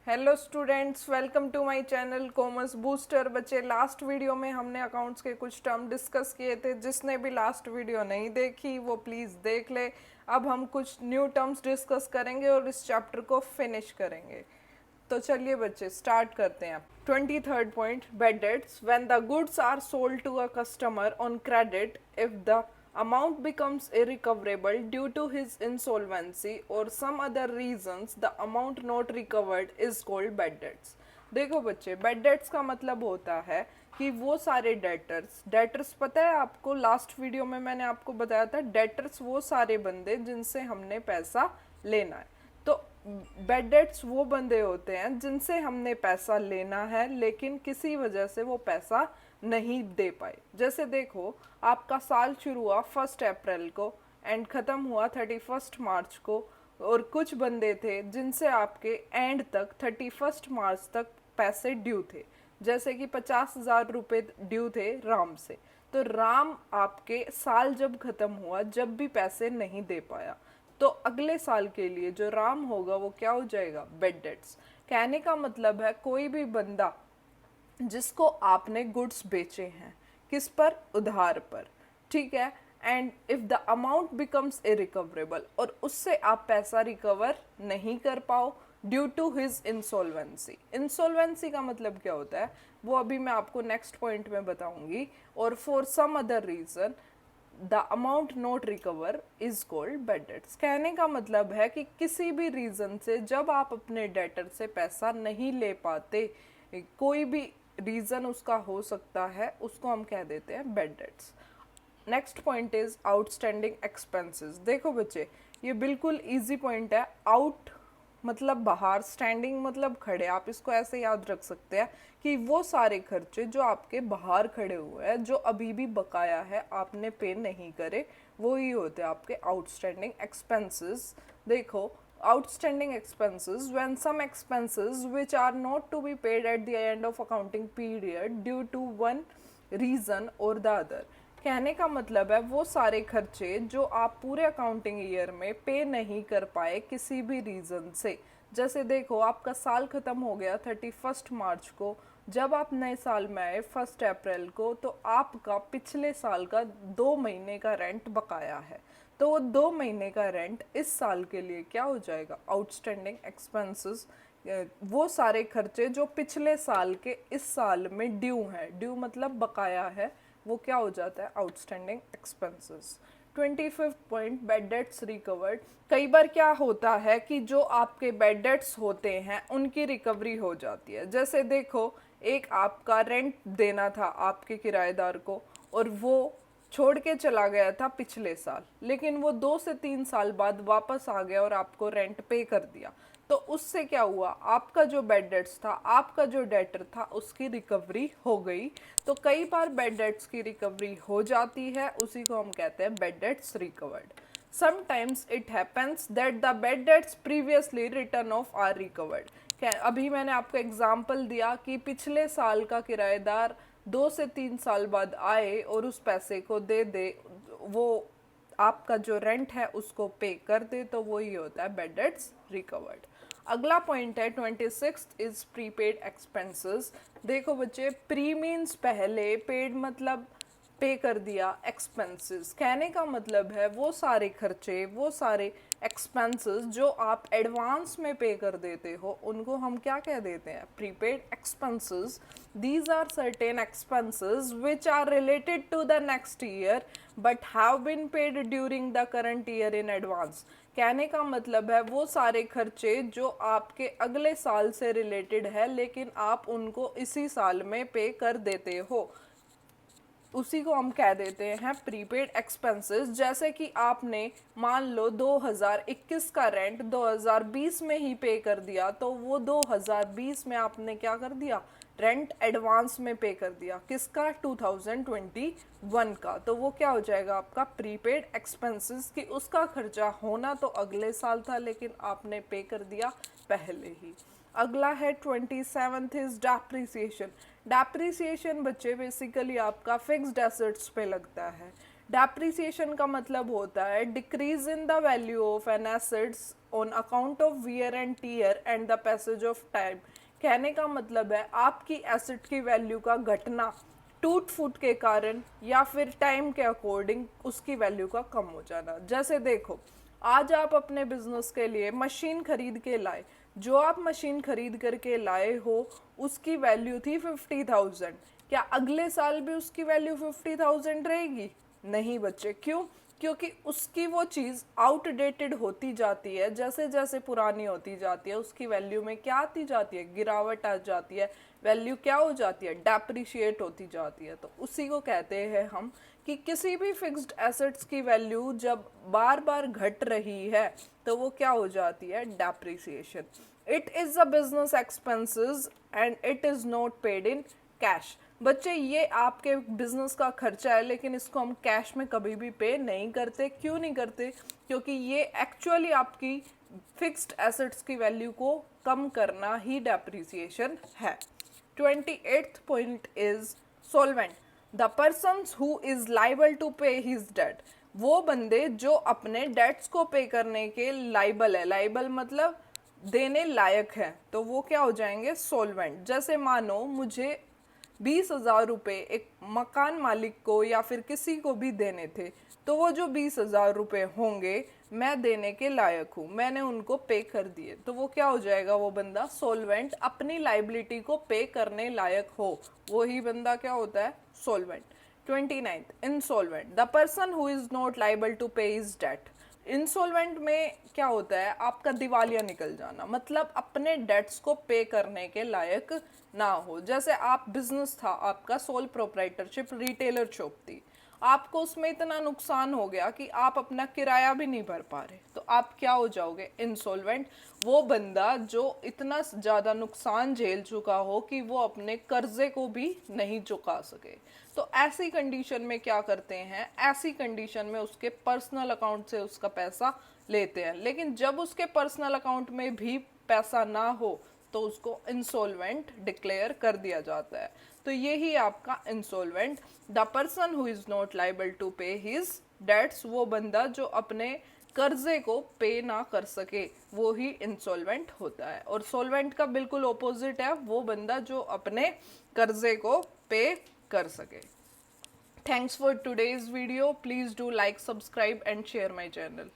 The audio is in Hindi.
Hello students, welcome to my channel commerce booster. बच्चे, लास्ट वीडियो में हमने अकाउंट्स के कुछ टर्म डिस्कस किए थे। जिसने भी लास्ट वीडियो नहीं देखी वो प्लीज़ देख ले। अब हम कुछ न्यू टर्म्स डिस्कस करेंगे और इस चैप्टर को फिनिश करेंगे। तो चलिए बच्चे स्टार्ट करते हैं। 23rd point, bad debts. When the goods are sold to a customer on credit, if the amount becomes irrecoverable due to his insolvency or some other reasons, the amount not recovered is called bad debts. देखो बच्चे, बैड डेट्स का मतलब होता है कि वो सारे डेटर्स पता है आपको, लास्ट वीडियो में मैंने आपको बताया था, डेटर्स वो सारे बंदे जिनसे हमने पैसा लेना है। तो बैड डेट्स वो बंदे होते हैं जिनसे हमने पैसा लेना है लेकिन किसी वजह से वो पैसा नहीं दे पाए। जैसे देखो, आपका साल शुरू हुआ 1 अप्रैल को एंड ख़त्म हुआ 31 मार्च को, और कुछ बंदे थे जिनसे आपके एंड तक 31 मार्च तक पैसे ड्यू थे। जैसे कि 50,000 रुपये ड्यू थे राम से। तो राम आपके साल जब ख़त्म हुआ, जब भी पैसे नहीं दे पाया, तो अगले साल के लिए जो राम होगा वो क्या हो जाएगा? Bed debts. कहने का मतलब है कोई भी बंदा जिसको आपने गुड्स बेचे हैं, किस पर? उधार पर, ठीक है। And if the amount becomes irrecoverable, और उससे आप पैसा रिकवर नहीं कर पाओ due to his insolvency. Insolvency का मतलब क्या होता है वो अभी मैं आपको नेक्स्ट पॉइंट में बताऊंगी। और for some other reason the amount not recover is called bad debts. कहने का मतलब है कि किसी भी रीजन से जब आप अपने डेटर से पैसा नहीं ले पाते, कोई भी रीजन उसका हो सकता है, उसको हम कह देते हैं bad debts. Next point is outstanding expenses. देखो बच्चे, ये बिल्कुल इजी पॉइंट है। आउट मतलब बाहर, स्टैंडिंग मतलब खड़े। आप इसको ऐसे याद रख सकते हैं कि वो सारे खर्चे जो आपके बाहर खड़े हुए हैं, जो अभी भी बकाया है, आपने पे नहीं करे, वो ही होते हैं आपके आउटस्टैंडिंग एक्सपेंसेस। देखो, outstanding expenses when some expenses which are not to be paid at the end of accounting period due to one reason or the other। कहने का मतलब है वो सारे खर्चे जो आप पूरे अकाउंटिंग ईयर में पे नहीं कर पाए किसी भी रीज़न से। जैसे देखो, आपका साल ख़त्म हो गया 31 मार्च को, जब आप नए साल में आए 1 अप्रैल को, तो आपका पिछले साल का 2 महीने का रेंट बकाया है। तो वो 2 महीने का रेंट इस साल के लिए क्या हो जाएगा? Outstanding expenses. वो सारे खर्चे जो पिछले साल के इस साल में ड्यू हैं, ड्यू मतलब बकाया है, वो क्या हो जाता है? Outstanding expenses. 25th point, bad debts recovered. कई बार क्या होता है कि जो आपके बैड डेट्स होते हैं उनकी रिकवरी हो जाती है। जैसे देखो, एक आपका रेंट देना था आपके किराएदार को, और वो छोड़ के चला गया था पिछले साल, लेकिन वो 2 से 3 साल बाद वापस आ गया और आपको रेंट पे कर दिया। तो उससे क्या हुआ? आपका जो बैड डेट्स था, आपका जो डेटर था, उसकी रिकवरी हो गई। तो कई बार बैड डेट्स की रिकवरी हो जाती है, उसी को हम कहते हैं bad debts recovered. Sometimes it happens that the bad debts previously written off are recovered. अभी मैंने आपको एग्जाम्पल दिया कि पिछले साल का किराएदार 2 से 3 साल बाद आए और उस पैसे को दे दे, वो आपका जो रेंट है उसको पे कर दे, तो वही होता है बैड डेट्स रिकवर्ड। अगला पॉइंट है 26 इज प्रीपेड एक्सपेंसेस। देखो बच्चे, प्री मीन्स पहले, पेड मतलब पे कर दिया, एक्सपेंसेस कहने का मतलब है वो सारे खर्चे, वो सारे एक्सपेंसेस जो आप एडवांस में पे कर देते हो, उनको हम क्या कह देते हैं? Prepaid expenses. These are certain expenses which are related to the next year but have been paid during the current year in advance. कहने का मतलब है वो सारे खर्चे जो आपके अगले साल से रिलेटेड है लेकिन आप उनको इसी साल में पे कर देते हो, उसी को हम कह देते हैं प्रीपेड एक्सपेंसेस। जैसे कि आपने मान लो 2021 का रेंट 2020 में ही पे कर दिया, तो वो 2020 में आपने क्या कर दिया? रेंट एडवांस में पे कर दिया। किसका? 2021 का। तो वो क्या हो जाएगा आपका? Prepaid expenses. कि उसका खर्चा होना तो अगले साल था लेकिन आपने पे कर दिया पहले ही। अगला है 27th इज डेप्रिसिएशन। डेप्रिसिएशन बच्चे बेसिकली आपका फिक्स्ड एसेट्स पे लगता है। डेप्रिसिएशन का मतलब होता है decrease in the value of an assets on account of wear and tear and the passage of time. कहने का मतलब है आपकी एसेट की वैल्यू का घटना टूट फूट के कारण या फिर टाइम के अकॉर्डिंग उसकी वैल्यू का कम हो जाना। जैसे देखो, आज आप अपने बिजनेस के लिए मशीन खरीद के लाए, जो आप मशीन खरीद करके लाए हो उसकी वैल्यू थी 50,000। क्या अगले साल भी उसकी वैल्यू 50,000 रहेगी? नहीं बच्चे। क्यों? क्योंकि उसकी वो चीज़ आउटडेटेड होती जाती है, जैसे जैसे पुरानी होती जाती है उसकी वैल्यू में क्या आती जाती है, गिरावट आ जाती है, वैल्यू क्या हो जाती है, डेप्रिशिएट होती जाती है। तो उसी को कहते हैं हम कि किसी भी फिक्स्ड एसेट्स की वैल्यू जब बार बार घट रही है तो वो क्या हो जाती है, depreciation. It is a business expenses and it is not paid in cash. बच्चे ये आपके बिजनेस का खर्चा है, लेकिन इसको हम कैश में कभी भी पे नहीं करते। क्यों नहीं करते? क्योंकि ये एक्चुअली आपकी फिक्स्ड एसेट्स की वैल्यू को कम करना ही डेप्रिसिएशन है। 28th point is solvent, the persons who is liable to pay his debt। वो बंदे जो अपने डेट्स को पे करने के लाइबल है, लाइबल मतलब देने लायक है, तो वो क्या हो जाएंगे, सोलवेंट। जैसे मानो मुझे 20,000 रुपये एक मकान मालिक को या फिर किसी को भी देने थे, तो वो जो 20,000 रुपये होंगे मैं देने के लायक हूँ, मैंने उनको पे कर दिए, तो वो क्या हो जाएगा, वो बंदा सोलवेंट। अपनी लाइबिलिटी को पे करने लायक हो वो ही बंदा क्या होता है, solvent. 29th, insolvent, the person who is not liable to pay his debt. Insolvent में क्या होता है, आपका दिवालिया निकल जाना, मतलब अपने डेट्स को पे करने के लायक ना हो। जैसे आप बिजनेस था आपका, सोल प्रोप्राइटरशिप रिटेलर शॉप थी, आपको उसमें इतना नुकसान हो गया कि आप अपना किराया भी नहीं भर पा रहे, तो आप क्या हो जाओगे, इंसॉल्वेंट। वो बंदा जो इतना ज़्यादा नुकसान झेल चुका हो कि वो अपने कर्जे को भी नहीं चुका सके, तो ऐसी कंडीशन में क्या करते हैं, ऐसी कंडीशन में उसके पर्सनल अकाउंट से उसका पैसा लेते हैं। लेकिन जब उसके पर्सनल अकाउंट में भी पैसा ना हो तो उसको इंसॉल्वेंट डिक्लेयर कर दिया जाता है। तो यही आपका insolvent. The person who is not liable to pay his debts, वो बंदा जो अपने कर्जे को पे ना कर सके वो ही इंसॉल्वेंट होता है। और सॉल्वेंट का बिल्कुल ऑपोजिट है वो बंदा जो अपने कर्जे को पे कर सके। Thanks for today's video. Please do like, subscribe and share my channel.